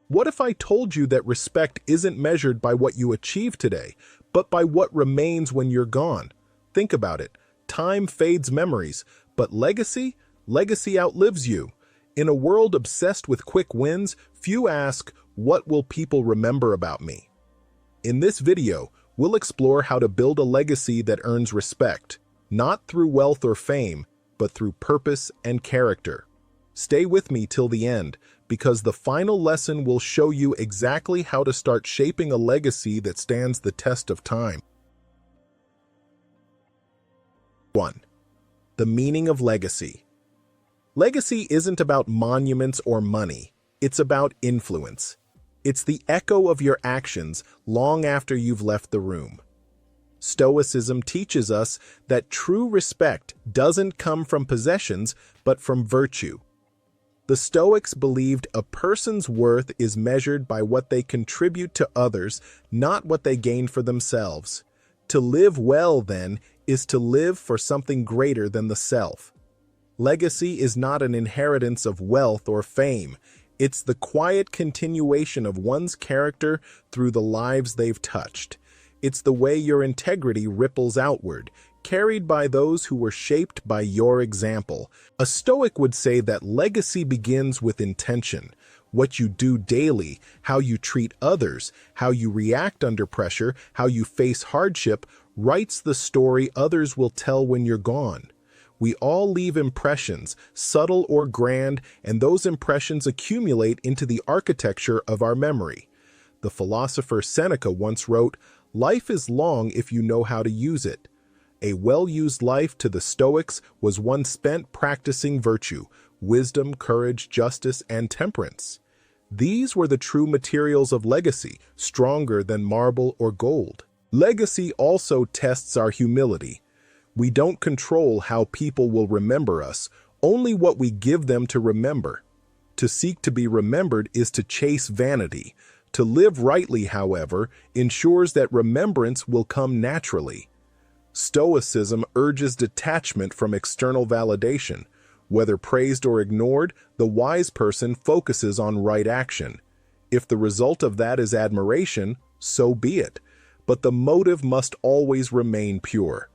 What if I told you that respect isn't measured by what you achieve today, but by what remains when you're gone? Think about it. Time fades memories, but legacy outlives you. In a world obsessed with quick wins, few ask, what will people remember about me? In this video, we'll explore how to build a legacy that earns respect, not through wealth or fame, but through purpose and character. Stay with me till the end, because the final lesson will show you exactly how to start shaping a legacy that stands the test of time. 1. The meaning of legacy. Legacy isn't about monuments or money. It's about influence. It's the echo of your actions long after you've left the room. Stoicism teaches us that true respect doesn't come from possessions, but from virtue. The Stoics believed a person's worth is measured by what they contribute to others, not what they gain for themselves. To live well, then, is to live for something greater than the self. Legacy is not an inheritance of wealth or fame. It's the quiet continuation of one's character through the lives they've touched. It's the way your integrity ripples outward, carried by those who were shaped by your example. A Stoic would say that legacy begins with intention. What you do daily, how you treat others, how you react under pressure, how you face hardship, writes the story others will tell when you're gone. We all leave impressions, subtle or grand, and those impressions accumulate into the architecture of our memory. The philosopher Seneca once wrote, "Life is long if you know how to use it." A well-used life to the Stoics was one spent practicing virtue, wisdom, courage, justice, and temperance. These were the true materials of legacy, stronger than marble or gold. Legacy also tests our humility. We don't control how people will remember us, only what we give them to remember. To seek to be remembered is to chase vanity. To live rightly, however, ensures that remembrance will come naturally. Stoicism urges detachment from external validation. Whether praised or ignored, the wise person focuses on right action. If the result of that is admiration, so be it. But the motive must always remain pure.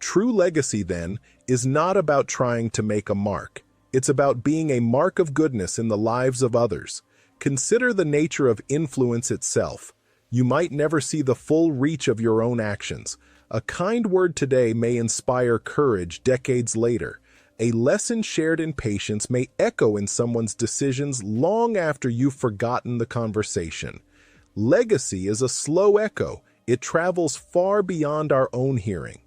True legacy, then, is not about trying to make a mark. It's about being a mark of goodness in the lives of others. Consider the nature of influence itself. You might never see the full reach of your own actions. A kind word today may inspire courage decades later. A lesson shared in patience may echo in someone's decisions long after you've forgotten the conversation. Legacy is a slow echo. It travels far beyond our own hearing.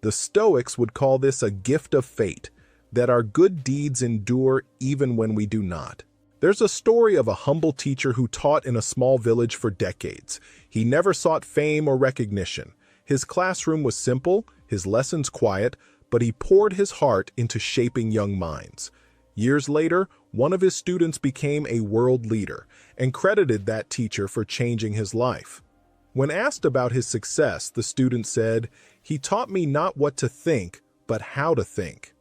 The Stoics would call this a gift of fate, that our good deeds endure even when we do not. There's a story of a humble teacher who taught in a small village for decades. He never sought fame or recognition. His classroom was simple, his lessons quiet, but he poured his heart into shaping young minds. Years later, one of his students became a world leader and credited that teacher for changing his life. When asked about his success, the student said, "He taught me not what to think, but how to think."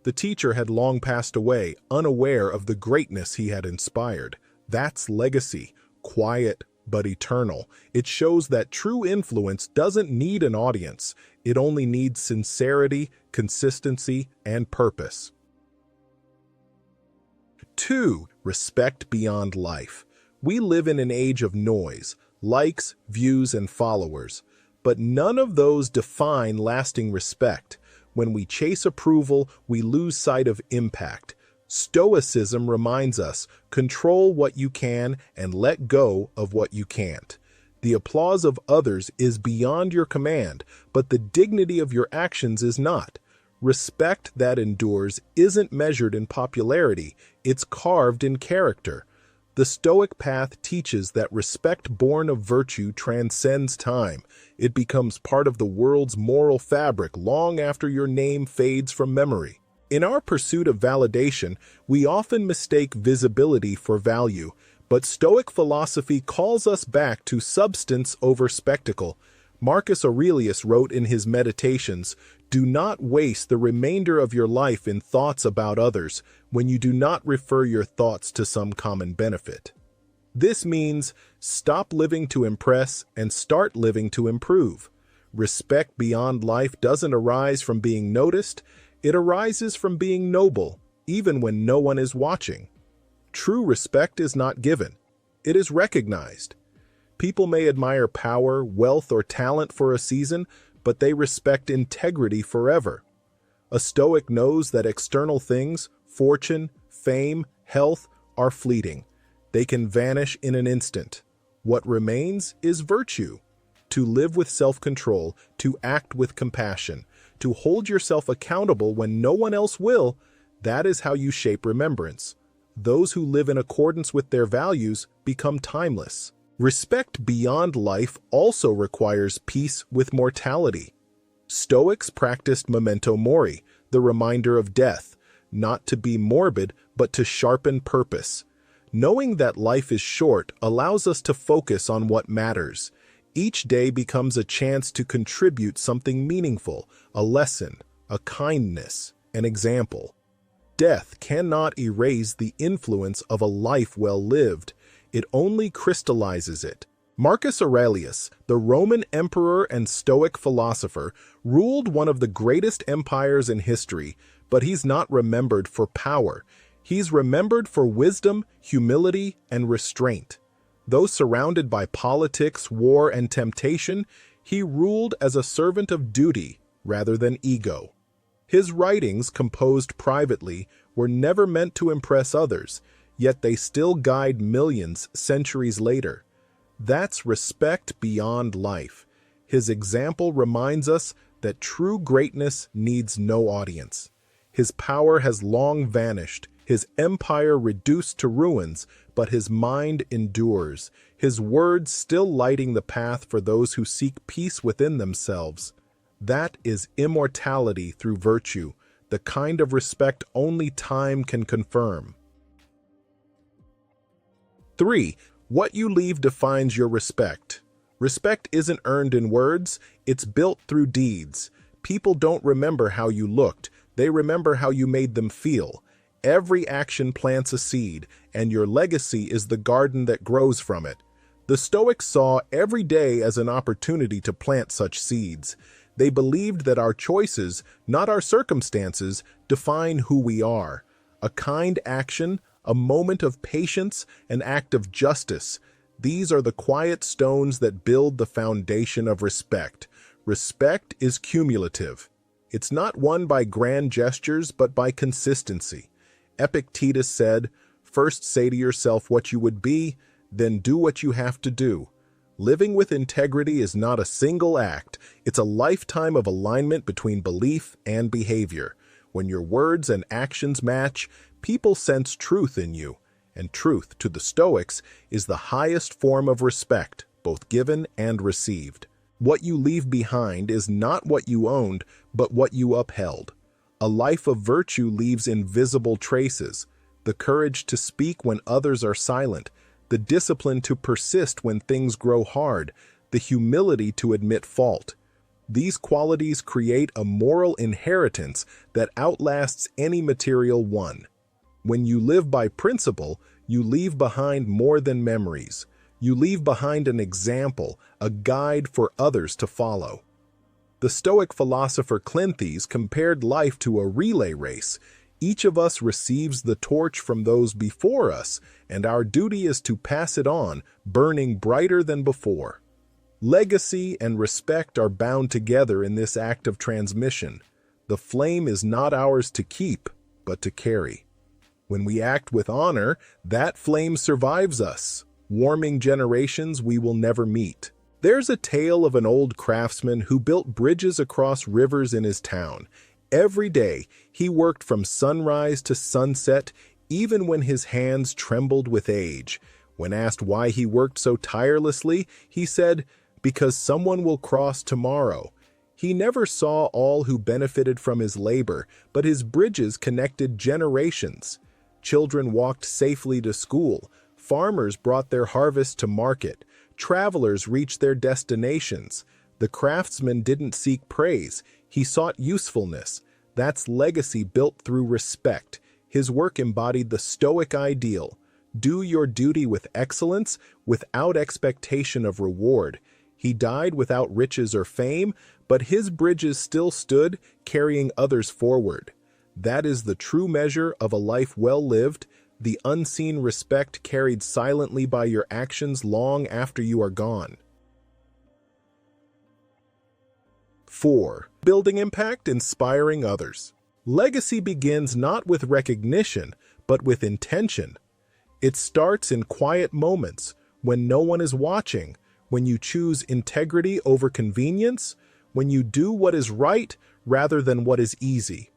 The teacher had long passed away, unaware of the greatness he had inspired. That's legacy, quiet but eternal. It shows that true influence doesn't need an audience. It only needs sincerity, consistency, and purpose. 2. Respect beyond life. We live in an age of noise, likes, views, and followers, but none of those define lasting respect. When we chase approval, we lose sight of impact. Stoicism reminds us, control what you can and let go of what you can't. The applause of others is beyond your command, but the dignity of your actions is not. Respect that endures isn't measured in popularity, it's carved in character. The Stoic path teaches that respect born of virtue transcends time. It becomes part of the world's moral fabric long after your name fades from memory. In our pursuit of validation, we often mistake visibility for value, but Stoic philosophy calls us back to substance over spectacle. Marcus Aurelius wrote in his Meditations, "Do not waste the remainder of your life in thoughts about others when you do not refer your thoughts to some common benefit." This means stop living to impress and start living to improve. Respect beyond life doesn't arise from being noticed, it arises from being noble, even when no one is watching. True respect is not given, it is recognized. People may admire power, wealth, or talent for a season, but they respect integrity forever. A Stoic knows that external things, fortune, fame, health, are fleeting. They can vanish in an instant. What remains is virtue. To live with self-control, to act with compassion, to hold yourself accountable when no one else will, that is how you shape remembrance. Those who live in accordance with their values become timeless. Respect beyond life also requires peace with mortality. Stoics practiced memento mori, the reminder of death, not to be morbid, but to sharpen purpose. Knowing that life is short allows us to focus on what matters. Each day becomes a chance to contribute something meaningful, a lesson, a kindness, an example. Death cannot erase the influence of a life well lived. It only crystallizes it. Marcus Aurelius, the Roman emperor and Stoic philosopher, ruled one of the greatest empires in history, but he's not remembered for power. He's remembered for wisdom, humility, and restraint. Though surrounded by politics, war, and temptation, he ruled as a servant of duty rather than ego. His writings, composed privately, were never meant to impress others, yet they still guide millions centuries later. That's respect beyond life. His example reminds us that true greatness needs no audience. His power has long vanished, his empire reduced to ruins, but his mind endures, his words still lighting the path for those who seek peace within themselves. That is immortality through virtue, the kind of respect only time can confirm. 3. What you leave defines your respect. Respect isn't earned in words, it's built through deeds. People don't remember how you looked, they remember how you made them feel. Every action plants a seed, and your legacy is the garden that grows from it. The Stoics saw every day as an opportunity to plant such seeds. They believed that our choices, not our circumstances, define who we are. A kind action, a moment of patience, an act of justice. These are the quiet stones that build the foundation of respect. Respect is cumulative. It's not won by grand gestures, but by consistency. Epictetus said, "First say to yourself what you would be, then do what you have to do." Living with integrity is not a single act, it's a lifetime of alignment between belief and behavior. When your words and actions match, people sense truth in you, and truth, to the Stoics, is the highest form of respect, both given and received. What you leave behind is not what you owned, but what you upheld. A life of virtue leaves invisible traces, the courage to speak when others are silent, the discipline to persist when things grow hard, the humility to admit fault. These qualities create a moral inheritance that outlasts any material one. When you live by principle, you leave behind more than memories. You leave behind an example, a guide for others to follow. The Stoic philosopher Cleanthes compared life to a relay race. Each of us receives the torch from those before us, and our duty is to pass it on, burning brighter than before. Legacy and respect are bound together in this act of transmission. The flame is not ours to keep, but to carry. When we act with honor, that flame survives us, warming generations we will never meet. There's a tale of an old craftsman who built bridges across rivers in his town. Every day, he worked from sunrise to sunset, even when his hands trembled with age. When asked why he worked so tirelessly, he said, "Because someone will cross tomorrow." He never saw all who benefited from his labor, but his bridges connected generations. Children walked safely to school, farmers brought their harvest to market, travelers reached their destinations. The craftsman didn't seek praise, he sought usefulness. That's legacy built through respect. His work embodied the Stoic ideal, Do your duty with excellence, without expectation of reward. He died without riches or fame, but his bridges still stood, carrying others forward. That is the true measure of a life well lived, the unseen respect carried silently by your actions long after you are gone. 4. Building impact, inspiring others. Legacy begins not with recognition, but with intention. It starts in quiet moments, when no one is watching, when you choose integrity over convenience, when you do what is right rather than what is easy.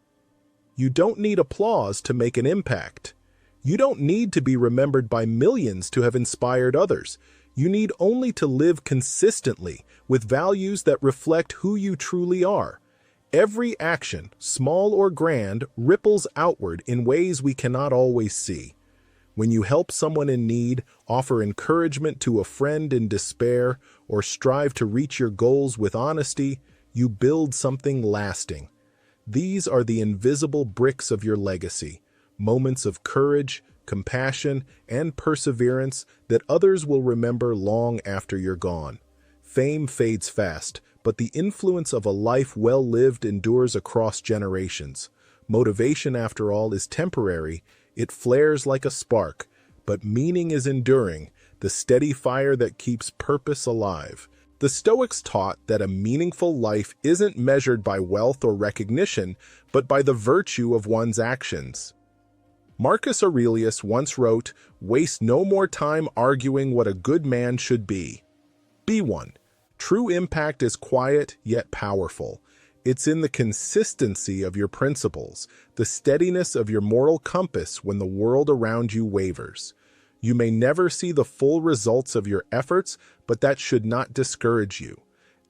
You don't need applause to make an impact. You don't need to be remembered by millions to have inspired others. You need only to live consistently with values that reflect who you truly are. Every action, small or grand, ripples outward in ways we cannot always see. When you help someone in need, offer encouragement to a friend in despair, or strive to reach your goals with honesty, you build something lasting. These are the invisible bricks of your legacy, moments of courage, compassion, and perseverance that others will remember long after you're gone. Fame fades fast, but the influence of a life well lived endures across generations. Motivation, after all, is temporary. It flares like a spark, but meaning is enduring, the steady fire that keeps purpose alive. The Stoics taught that a meaningful life isn't measured by wealth or recognition, but by the virtue of one's actions. Marcus Aurelius once wrote, "Waste no more time arguing what a good man should be. Be one." True impact is quiet yet powerful. It's in the consistency of your principles, the steadiness of your moral compass when the world around you wavers. You may never see the full results of your efforts, but that should not discourage you.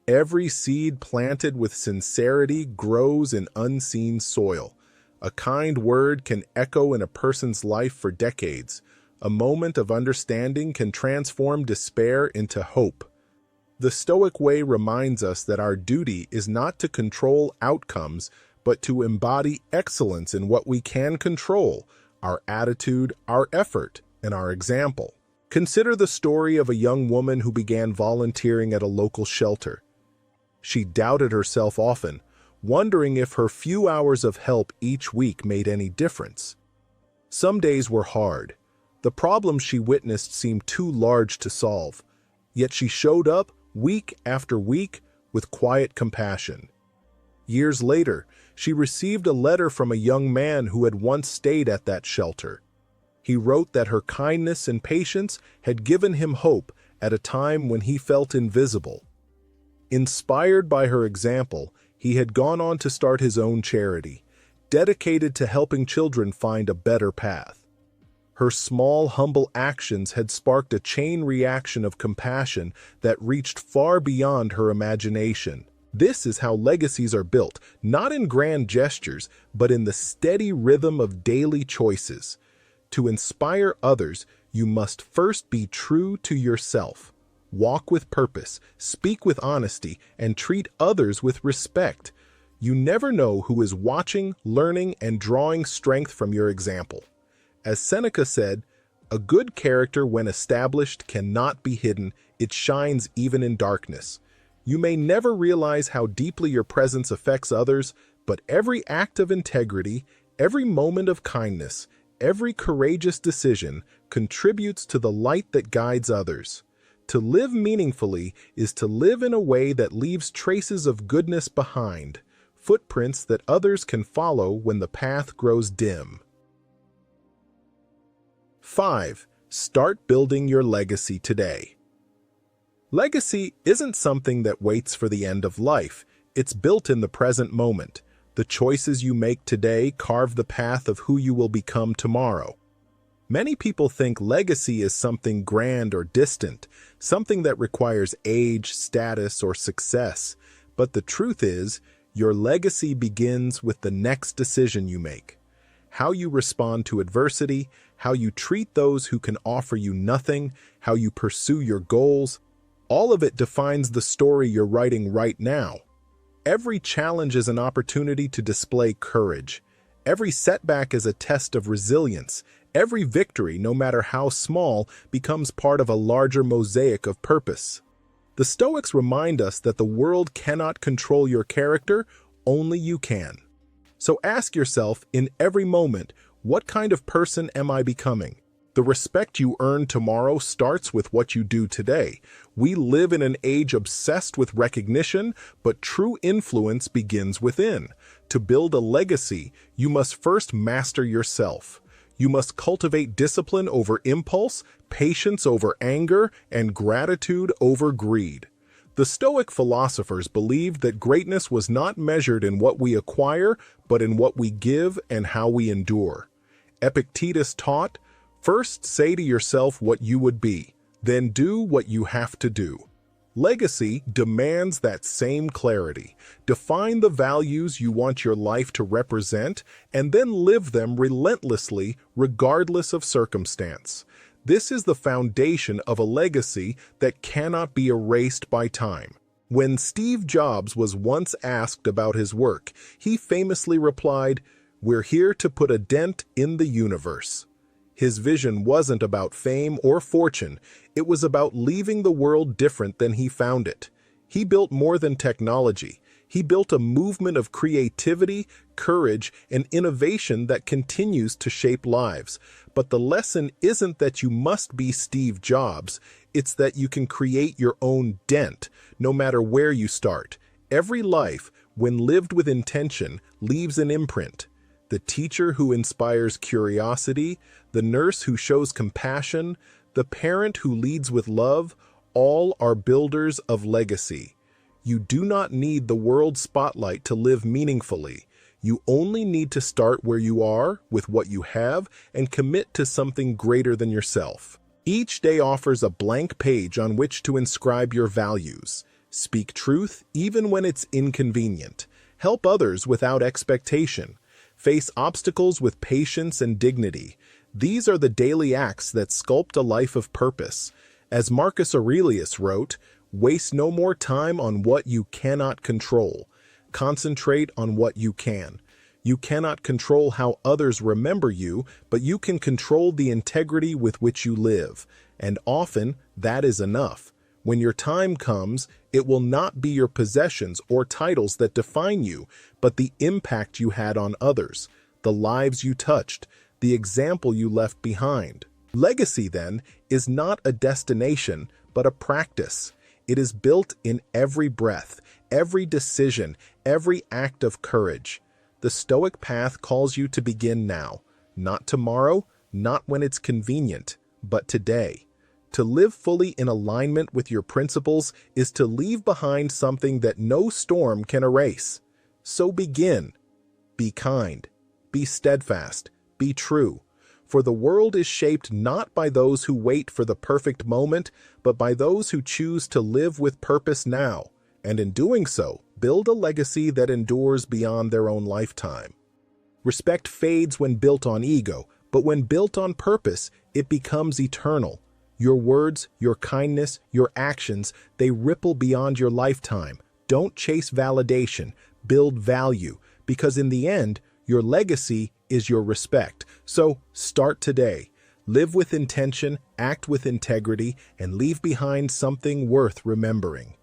Every seed planted with sincerity grows in unseen soil. A kind word can echo in a person's life for decades. A moment of understanding can transform despair into hope. The Stoic Way reminds us that our duty is not to control outcomes, but to embody excellence in what we can control, our attitude, our effort, and our example. Consider the story of a young woman who began volunteering at a local shelter. She doubted herself often, wondering if her few hours of help each week made any difference. Some days were hard. The problems she witnessed seemed too large to solve, yet she showed up week after week with quiet compassion. Years later, she received a letter from a young man who had once stayed at that shelter. He wrote that her kindness and patience had given him hope at a time when he felt invisible. Inspired by her example, he had gone on to start his own charity, dedicated to helping children find a better path. Her small, humble actions had sparked a chain reaction of compassion that reached far beyond her imagination. This is how legacies are built, not in grand gestures, but in the steady rhythm of daily choices. To inspire others, you must first be true to yourself. Walk with purpose, speak with honesty, and treat others with respect. You never know who is watching, learning, and drawing strength from your example. As Seneca said, "A good character, when established, cannot be hidden. It shines even in darkness." You may never realize how deeply your presence affects others, but every act of integrity, every moment of kindness, every courageous decision contributes to the light that guides others. To live meaningfully is to live in a way that leaves traces of goodness behind, footprints that others can follow when the path grows dim. 5. Start building your legacy today. Legacy isn't something that waits for the end of life. It's built in the present moment. The choices you make today carve the path of who you will become tomorrow. Many people think legacy is something grand or distant, something that requires age, status, or success. But the truth is, your legacy begins with the next decision you make. How you respond to adversity, how you treat those who can offer you nothing, how you pursue your goals, all of it defines the story you're writing right now. Every challenge is an opportunity to display courage. Every setback is a test of resilience. Every victory, no matter how small, becomes part of a larger mosaic of purpose. The Stoics remind us that the world cannot control your character, only you can. So ask yourself in every moment, what kind of person am I becoming? The respect you earn tomorrow starts with what you do today. We live in an age obsessed with recognition, but true influence begins within. To build a legacy, you must first master yourself. You must cultivate discipline over impulse, patience over anger, and gratitude over greed. The Stoic philosophers believed that greatness was not measured in what we acquire, but in what we give and how we endure. Epictetus taught, "First say to yourself what you would be, then do what you have to do." Legacy demands that same clarity. Define the values you want your life to represent, and then live them relentlessly, regardless of circumstance. This is the foundation of a legacy that cannot be erased by time. When Steve Jobs was once asked about his work, he famously replied, "We're here to put a dent in the universe." His vision wasn't about fame or fortune, it was about leaving the world different than he found it. He built more than technology. He built a movement of creativity, courage, and innovation that continues to shape lives. But the lesson isn't that you must be Steve Jobs, it's that you can create your own dent, no matter where you start. Every life, when lived with intention, leaves an imprint. The teacher who inspires curiosity, the nurse who shows compassion, the parent who leads with love, all are builders of legacy. You do not need the world spotlight to live meaningfully. You only need to start where you are, with what you have, and commit to something greater than yourself. Each day offers a blank page on which to inscribe your values. Speak truth, even when it's inconvenient. Help others without expectation. Face obstacles with patience and dignity. These are the daily acts that sculpt a life of purpose. As Marcus Aurelius wrote, "Waste no more time on what you cannot control. Concentrate on what you can." You cannot control how others remember you, but you can control the integrity with which you live. And often, that is enough. When your time comes, it will not be your possessions or titles that define you, but the impact you had on others, the lives you touched, the example you left behind. Legacy, then, is not a destination, but a practice. It is built in every breath, every decision, every act of courage. The Stoic path calls you to begin now, not tomorrow, not when it's convenient, but today. To live fully in alignment with your principles is to leave behind something that no storm can erase. So begin. Be kind. Be steadfast. Be true. For the world is shaped not by those who wait for the perfect moment, but by those who choose to live with purpose now, and in doing so, build a legacy that endures beyond their own lifetime. Respect fades when built on ego, but when built on purpose, it becomes eternal. Your words, your kindness, your actions, they ripple beyond your lifetime. Don't chase validation, build value, because in the end, your legacy is your respect. So start today. Live with intention, act with integrity, and leave behind something worth remembering.